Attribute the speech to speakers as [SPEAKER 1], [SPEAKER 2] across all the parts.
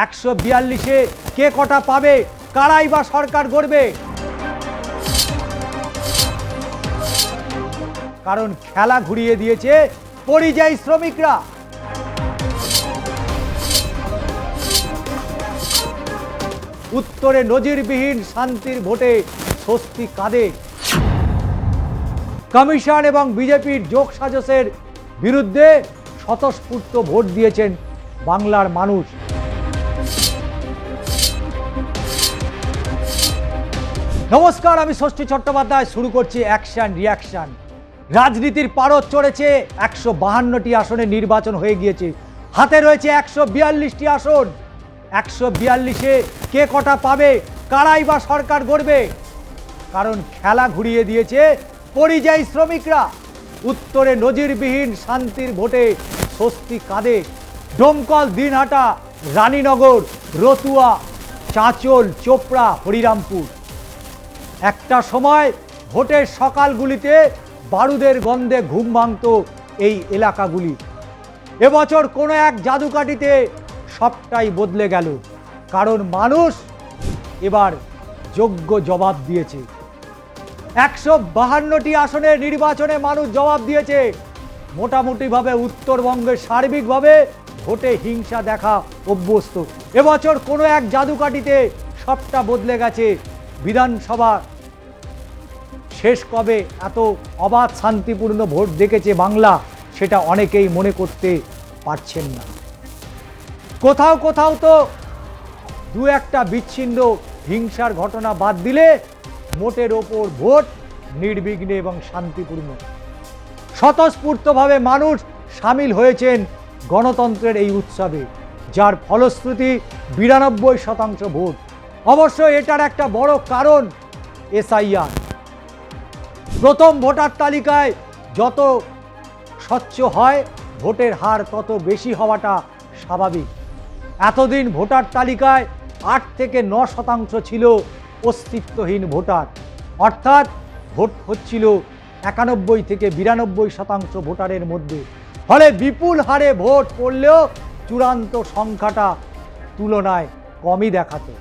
[SPEAKER 1] 142-এ কে কটা পাবে, কারাই বা সরকার গড়বে? কারণ খেলা ঘুরিয়ে দিয়েছে পরিযায়ী শ্রমিকরা। উত্তরে নজিরবিহীন শান্তির ভোটে স্বস্তি কাঁদে। কমিশন এবং বিজেপির যোগসাজশের বিরুদ্ধে স্বতঃস্ফূর্ত ভোট দিয়েছেন বাংলার মানুষ। নমস্কার, আমি ষষ্ঠী চট্টোপাধ্যায়। শুরু করছি অ্যাকশন রিয়াকশন। রাজনীতির পারদ চড়েছে। 152টি আসনে নির্বাচন হয়ে গিয়েছে। হাতে রয়েছে 142টি আসন। 142-এ কে কটা পাবে, কারাই বা সরকার গড়বে? কারণ খেলা ঘুরিয়ে দিয়েছে পরিযায়ী শ্রমিকরা। উত্তরে নজিরবিহীন শান্তির ভোটে স্বস্তি কাঁদে। ডোমকল, দিনহাটা, রানীনগর, রতুয়া, চাঁচল, চোপড়া, হরিরামপুর। একটা সময় ভোটের সকালগুলিতে বারুদের গন্ধে ঘুম ভাঙত এই এলাকাগুলি। এবছর কোনো এক জাদুকাঠিতে সবটাই বদলে গেল। কারণ মানুষ এবার যোগ্য জবাব দিয়েছে। 152টি আসনের নির্বাচনে মানুষ জবাব দিয়েছে। মোটামুটিভাবে উত্তরবঙ্গের সার্বিকভাবে ভোটে হিংসা দেখা অভ্যস্ত। এবছর কোনো এক জাদুকাঠিতে সবটা বদলে গেছে। বিধানসভা শেষ কবে এত অবাধ শান্তিপূর্ণ ভোট দেখেছে বাংলা, সেটা অনেকেই মনে করতে পারছেন না। কোথাও কোথাও তো দু একটা বিচ্ছিন্ন হিংসার ঘটনা বাদ দিলে মোটের ওপর ভোট নির্বিঘ্নে এবং শান্তিপূর্ণ। স্বতঃস্ফূর্তভাবে মানুষ সামিল হয়েছেন গণতন্ত্রের এই উৎসবে, যার ফলশ্রুতি 92% ভোট। অবশ্য এটার একটা বড় কারণ এসআইআর। প্রথম ভোটার তালিকায় যত স্বচ্ছ হয়, ভোটের হার তত বেশি হওয়াটা স্বাভাবিক। এতদিন ভোটার তালিকায় 8 থেকে 9% ছিল অস্তিত্বহীন ভোটার, অর্থাৎ ভোট হচ্ছিল 91 থেকে 92% ভোটারের মধ্যে। ফলে বিপুল হারে ভোট পড়লেও চূড়ান্ত সংখ্যাটা তুলনায় কমই দেখাতো।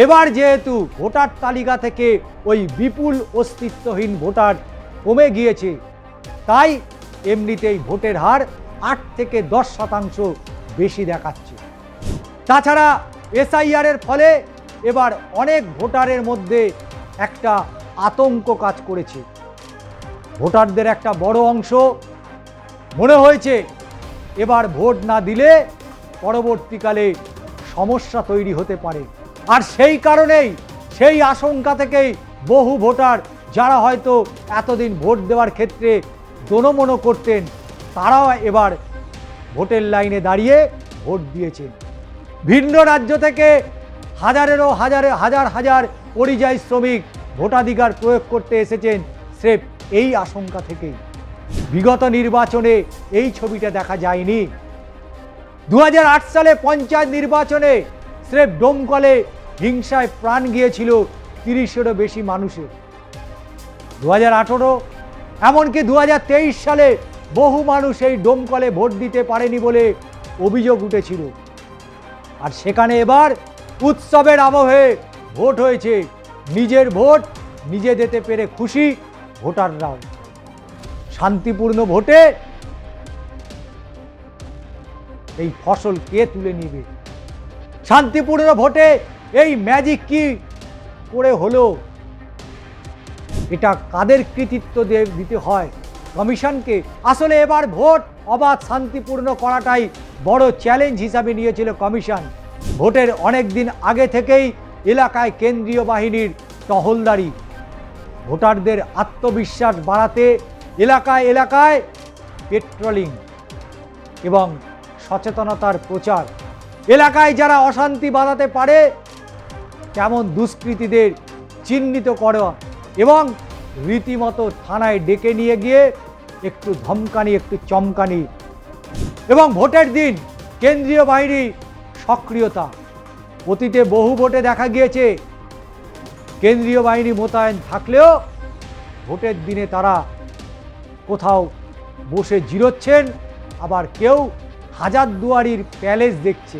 [SPEAKER 1] এবার যেহেতু ভোটার তালিকা থেকে ওই বিপুল অস্তিত্বহীন ভোটার কমে গিয়েছে, তাই এমনিতেই ভোটের হার 8 থেকে 10% বেশি দেখাচ্ছে। তাছাড়া এসআইআরের ফলে এবার অনেক ভোটারের মধ্যে একটা আতঙ্ক কাজ করেছে। ভোটারদের একটা বড় অংশ মনে হয়েছে এবার ভোট না দিলে পরবর্তীকালে সমস্যা তৈরি হতে পারে। আর সেই কারণেই, সেই আশঙ্কা থেকেই বহু ভোটার যারা হয়তো এতদিন ভোট দেওয়ার ক্ষেত্রে দোনমনো করতেন, তারাও এবার ভোটের লাইনে দাঁড়িয়ে ভোট দিয়েছেন। ভিন্ন রাজ্য থেকে হাজার হাজার পরিযায়ী শ্রমিক ভোটাধিকার প্রয়োগ করতে এসেছেন স্রেফ এই আশঙ্কা থেকেই। বিগত নির্বাচনে এই ছবিটা দেখা যায়নি। 2008 সালে পঞ্চায়েত নির্বাচনে স্রেফ ডোমকলে হিংসায় প্রাণ গিয়েছিল 30-এরও বেশি মানুষের। 2018, এমনকি 2023 সালে বহু মানুষ এই ডোমকলে ভোট দিতে পারেনি বলে অভিযোগ উঠেছিল। আর সেখানে এবার উৎসবের আবহে ভোট হয়েছে। নিজের ভোট নিজে দিতে পেরে খুশি ভোটাররাও। শান্তিপূর্ণ ভোটে এই ফসল কে তুলে নিবে? শান্তিপূর্ণ ভোটে এই ম্যাজিক কি করে হলো? এটা কাদের কৃতিত্ব দিতে হয়? কমিশনকে? আসলে এবার ভোট অবাধ শান্তিপূর্ণ করাটাই বড় চ্যালেঞ্জ হিসাবে নিয়েছিল কমিশন। ভোটের অনেক দিন আগে থেকেই এলাকায় কেন্দ্রীয় বাহিনীর টহলদারি, ভোটারদের আত্মবিশ্বাস বাড়াতে এলাকায় এলাকায় পেট্রোলিং এবং সচেতনতার প্রচার, এলাকায় যারা অশান্তি বাঁধাতে পারে তেমন দুষ্কৃতীদের চিহ্নিত করা এবং রীতিমতো থানায় ডেকে নিয়ে গিয়ে একটু ধমকানি, একটু চমকানি। এবং ভোটের দিন কেন্দ্রীয় বাহিনী সক্রিয়তা। অতীতে বহু ভোটে দেখা গিয়েছে কেন্দ্রীয় বাহিনী মোতায়েন থাকলেও ভোটের দিনে তারা কোথাও বসে জিরোচ্ছেন, আবার কেউ হাজারদুয়ারির প্যালেস দেখছে।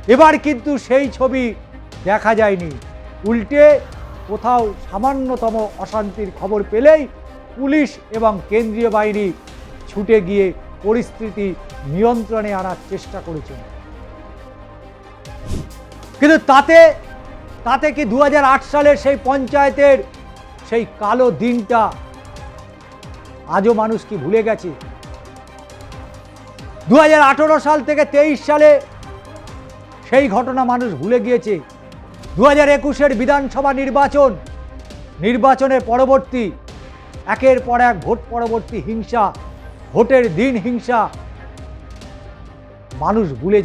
[SPEAKER 1] এবার কিন্তু সেই ছবি দেখা যায়নি। উল্টে কোথাও সামান্যতম অশান্তির খবর পেলেই পুলিশ এবং কেন্দ্রীয় বাহিনী ছুটে গিয়ে পরিস্থিতি নিয়ন্ত্রণে আনার চেষ্টা করেছেন। কিন্তু তাতে কি 2008 সালের সেই পঞ্চায়েতের সেই কালো দিনটা আজও মানুষ কি ভুলে গেছে? 2018 সাল থেকে 23 সালে সেই ঘটনা মানুষ ভুলে গিয়েছে। 2021-এর বিধানসভা নির্বাচনের পরবর্তী একের পর এক ভোট পরবর্তী হিংসা, ভোটের দিন হিংসা মানুষ ভুলে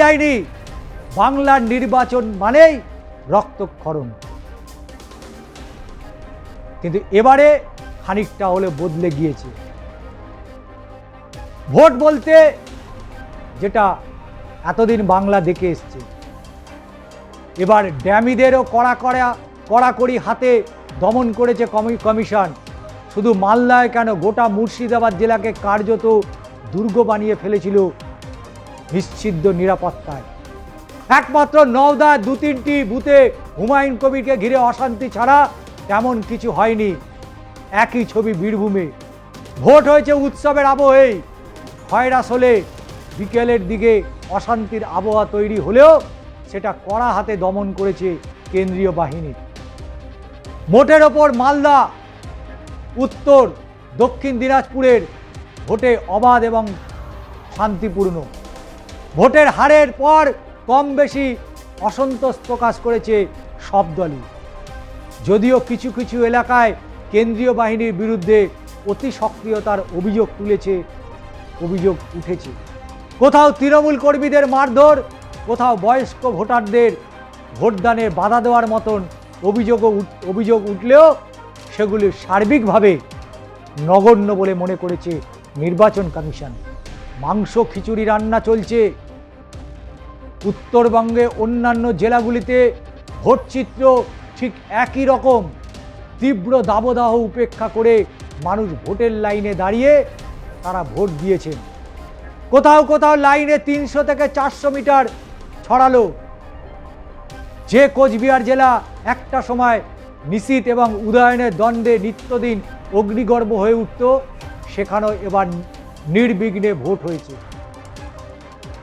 [SPEAKER 1] যায়নি। বাংলার নির্বাচন মানেই রক্তক্ষরণ। কিন্তু এবারে খানিকটা হলে বদলে গিয়েছে। ভোট বলতে যেটা এতদিন বাংলা দেখে এসছে, এবার ড্যামিদেরও কড়াকড়ি হাতে দমন করেছে কমিশন। শুধু মালদায় কেন, গোটা মুর্শিদাবাদ জেলাকে কার্যত দুর্গ বানিয়ে ফেলেছিল নিশ্চিদ্র নিরাপত্তায়। একমাত্র নওদার 2-3টি বুথে হুমায়ুন কবিরকে ঘিরে অশান্তি ছাড়া তেমন কিছু হয়নি। একই ছবি বীরভূমে। ভোট হয়েছে উৎসবের আবহেই। খয়রাসোলে বিকেলের দিকে অশান্তির আবহাওয়া তৈরি হলেও সেটা কড়া হাতে দমন করেছে কেন্দ্রীয় বাহিনী। মোটের ওপর মালদা, উত্তর, দক্ষিণ দিনাজপুরের ভোটে অবাধ এবং শান্তিপূর্ণ। ভোটের হারের পর কম বেশি অসন্তোষ প্রকাশ করেছে সব দলই। যদিও কিছু কিছু এলাকায় কেন্দ্রীয় বাহিনীর বিরুদ্ধে অতি সক্রিয়তার অভিযোগ উঠেছে। কোথাও তৃণমূল কর্মীদের মারধর, কোথাও বয়স্ক ভোটারদের ভোটদানে বাধা দেওয়ার মতন অভিযোগ উঠলেও সেগুলি সার্বিকভাবে নগণ্য বলে মনে করেছে নির্বাচন কমিশন। মাংস খিচুড়ি রান্না চলছে। উত্তরবঙ্গে অন্যান্য জেলাগুলিতে ভোটচিত্র ঠিক একই রকম। তীব্র দাবদাহ উপেক্ষা করে মানুষ ভোটের লাইনে দাঁড়িয়ে তারা ভোট দিয়েছেন। কোথাও কোথাও লাইনে 300 থেকে 400 মিটার ছড়ালো। যে কোচবিহার জেলা একটা সময় নিশীথ এবং উদয়নের দ্বন্দ্বে নিত্যদিন অগ্নিগর্ভ হয়ে উঠত, সেখানেও এবার নির্বিঘ্নে ভোট হয়েছে।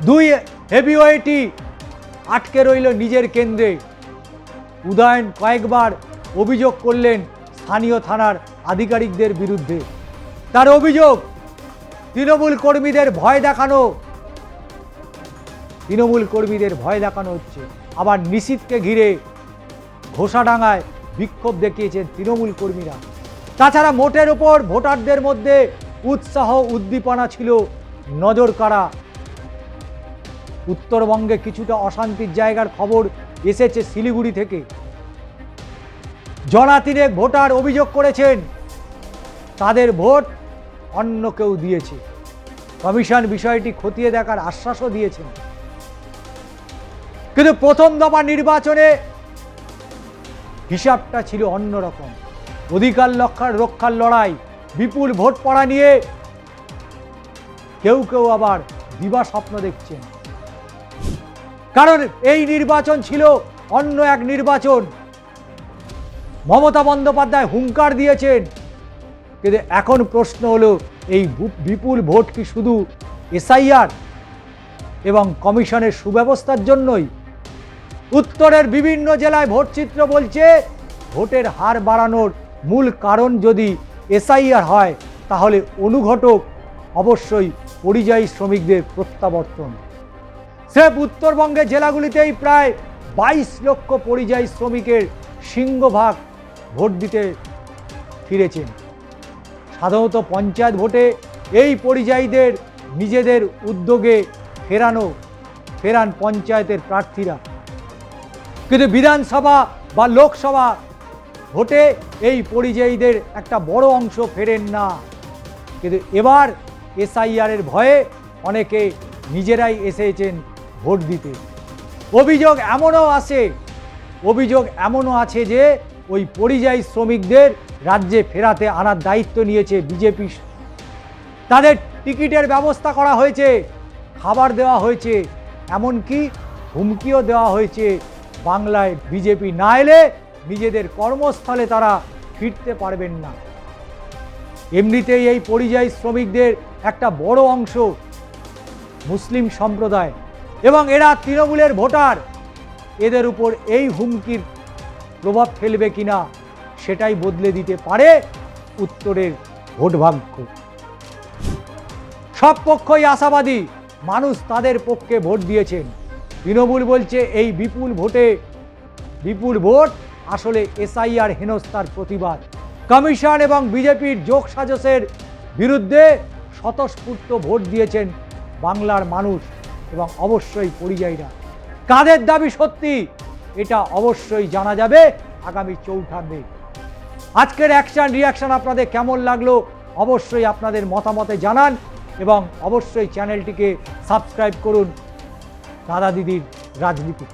[SPEAKER 1] 2 হেভিওয়েটই আটকে রইল নিজের কেন্দ্রে। উদয়ন কয়েকবার অভিযোগ করলেন স্থানীয় থানার আধিকারিকদের বিরুদ্ধে। তার অভিযোগ, তৃণমূল কর্মীদের ভয় দেখানো হচ্ছে। আবার নিশীথকে ঘিরে ঘোষাডাঙ্গায় বিক্ষোভ দেখিয়েছেন তৃণমূল কর্মীরা। তাছাড়া মোটের ওপর ভোটারদের মধ্যে উৎসাহ উদ্দীপনা ছিল নজর কাড়া। উত্তরবঙ্গে কিছুটা অশান্তির জায়গার খবর এসেছে শিলিগুড়ি থেকে। জনাতিনেক ভোটার অভিযোগ করেছেন তাদের ভোট অন্য কেউ দিয়েছে। কমিশন বিষয়টি খতিয়ে দেখার আশ্বাসও দিয়েছেন। কিন্তু প্রথম দফা নির্বাচনে হিসাবটা ছিল অন্যরকম। অধিকার রক্ষার লড়াই, বিপুল ভোট পড়া নিয়ে কেউ কেউ আবার দিবা স্বপ্ন দেখছেন। কারণ এই নির্বাচন ছিল অন্য এক নির্বাচন। মমতা বন্দ্যোপাধ্যায় হুঙ্কার দিয়েছেন। কিন্তু এখন প্রশ্ন হলো, এই বিপুল ভোট কি শুধু এসআইআর এবং কমিশনের সুব্যবস্থার জন্যই? উত্তরের বিভিন্ন জেলায় ভোটচিত্র বলছে ভোটের হার বাড়ানোর মূল কারণ যদি এসআইআর হয়, তাহলে অনুঘটক অবশ্যই পরিযায়ী শ্রমিকদের প্রত্যাবর্তন। স্রেফ উত্তরবঙ্গের জেলাগুলিতেই প্রায় 22 লক্ষ পরিযায়ী শ্রমিকের সিংহভাগ ভোট দিতে ফিরেছেন। সাধারণত পঞ্চায়েত ভোটে এই পরিযায়ীদের নিজেদের উদ্যোগে ফেরান পঞ্চায়েতের প্রার্থীরা। কিন্তু বিধানসভা বা লোকসভা ভোটে এই পরিযায়ীদের একটা বড় অংশ ফেরেন না। কিন্তু এবার এসআইআরের ভয়ে অনেকে নিজেরাই এসেছেন ভোট দিতে। অভিযোগ এমনও আছে যে ওই পরিযায়ী শ্রমিকদের রাজ্যে ফেরাতে আনার দায়িত্ব নিয়েছে বিজেপি। তাদের টিকিটের ব্যবস্থা করা হয়েছে, খাবার দেওয়া হয়েছে, এমনকি হুমকিও দেওয়া হয়েছে বাংলায় বিজেপি না এলে নিজেদের কর্মস্থলে তারা ফিরতে পারবেন না। এমনিতেই এই পরিযায়ী শ্রমিকদের একটা বড় অংশ মুসলিম সম্প্রদায় এবং এরা তৃণমূলের ভোটার। এদের উপর এই হুমকির প্রভাব ফেলবে কিনা সেটাই বদলে দিতে পারে উত্তরের ভোটভাগ্য। সব পক্ষই আশাবাদী, মানুষ তাদের পক্ষে ভোট দিয়েছেন। তৃণমূল বলছে এই বিপুল ভোট আসলে এসআইআর হেনস্থার প্রতিবাদ। কমিশন এবং বিজেপির যোগসাজশের বিরুদ্ধে স্বতঃস্ফূর্ত ভোট দিয়েছেন বাংলার মানুষ এবং অবশ্যই পরিযায়ীরা। কাদের দাবি সত্যি এটা অবশ্যই জানা যাবে আগামী 4 মে। আজকের অ্যাকশন রিয়াকশন আপনাদের কেমন লাগলো অবশ্যই আপনাদের মতামতে জানান এবং অবশ্যই চ্যানেলটিকে সাবস্ক্রাইব করুন দাদা দিদির রাজনীতি।